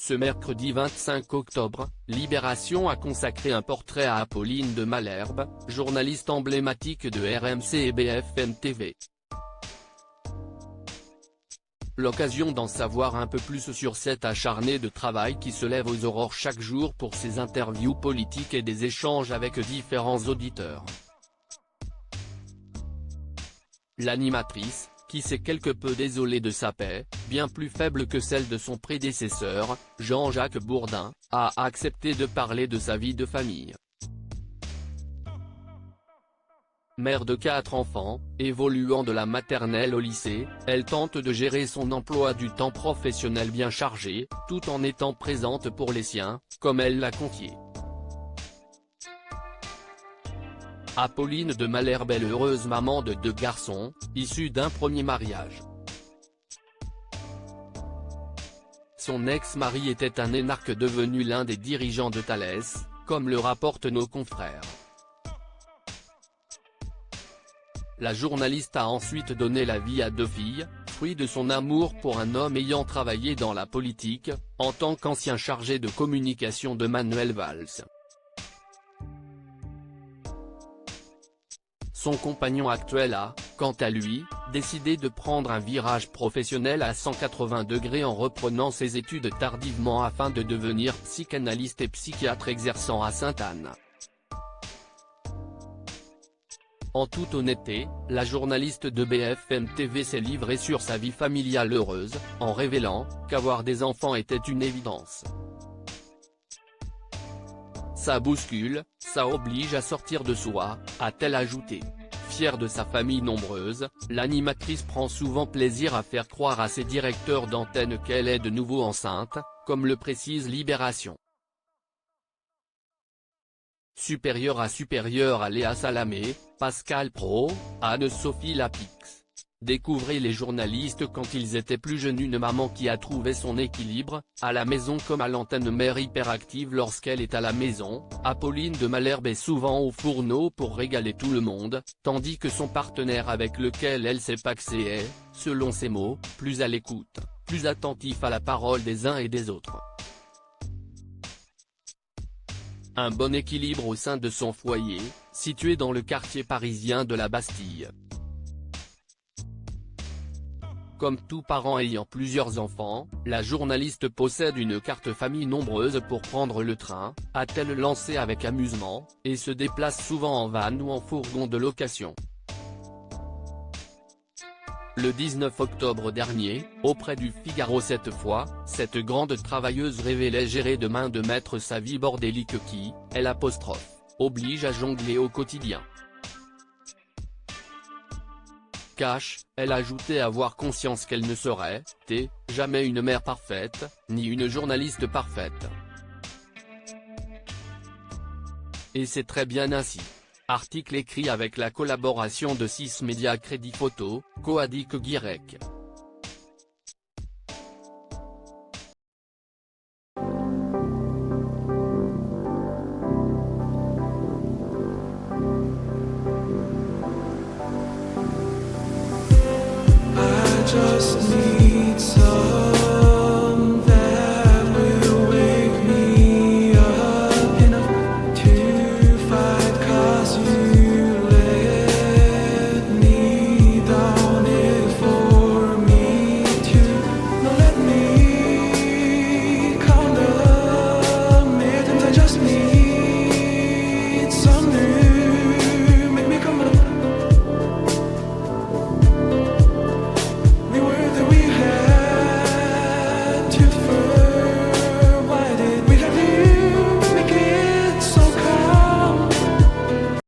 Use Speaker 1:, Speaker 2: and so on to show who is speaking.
Speaker 1: Ce mercredi 25 octobre, Libération a consacré un portrait à Apolline de Malherbe, journaliste emblématique de RMC et BFM TV. L'occasion d'en savoir un peu plus sur cet acharné de travail qui se lève aux aurores chaque jour pour ses interviews politiques et des échanges avec différents auditeurs. L'animatrice, qui s'est quelque peu désolée de sa paie, bien plus faible que celle de son prédécesseur, Jean-Jacques Bourdin, a accepté de parler de sa vie de famille. Mère de 4 enfants, évoluant de la maternelle au lycée, elle tente de gérer son emploi du temps professionnel bien chargé, tout en étant présente pour les siens, comme elle l'a confié. Apolline de Malherbe est l'heureuse maman de 2 garçons, issus d'un premier mariage. Son ex-mari était un énarque devenu l'un des dirigeants de Thales, comme le rapportent nos confrères. La journaliste a ensuite donné la vie à 2 filles, fruit de son amour pour un homme ayant travaillé dans la politique, en tant qu'ancien chargé de communication de Manuel Valls. Son compagnon actuel a, quant à lui, décidé de prendre un virage professionnel à 180 degrés en reprenant ses études tardivement afin de devenir psychanalyste et psychiatre exerçant à Sainte-Anne. En toute honnêteté, la journaliste de BFM TV s'est livrée sur sa vie familiale heureuse, en révélant qu'avoir des enfants était une évidence. Ça bouscule, ça oblige à sortir de soi, a-t-elle ajouté. Fière de sa famille nombreuse, l'animatrice prend souvent plaisir à faire croire à ses directeurs d'antenne qu'elle est de nouveau enceinte, comme le précise Libération. Supérieure à Léa Salamé, Pascal Praud, Anne-Sophie Lapix. Découvrez les journalistes quand ils étaient plus jeunes. Une maman qui a trouvé son équilibre, à la maison comme à l'antenne. Mère hyperactive lorsqu'elle est à la maison, Apolline de Malherbe est souvent au fourneau pour régaler tout le monde, tandis que son partenaire avec lequel elle s'est pacsée est, selon ses mots, plus à l'écoute, plus attentif à la parole des uns et des autres. Un bon équilibre au sein de son foyer, situé dans le quartier parisien de la Bastille. Comme tout parent ayant plusieurs enfants, la journaliste possède une carte famille nombreuse pour prendre le train, a-t-elle lancé avec amusement, et se déplace souvent en van ou en fourgon de location. Le 19 octobre dernier, auprès du Figaro cette fois, cette grande travailleuse révélait gérer de main de maître sa vie bordélique qui, elle oblige à jongler au quotidien. Cache, elle ajoutait avoir conscience qu'elle ne serait, jamais une mère parfaite, ni une journaliste parfaite. Et c'est très bien ainsi. Article écrit avec la collaboration de 6 médias Crédit Photo, Coadic Guirec.
Speaker 2: Just need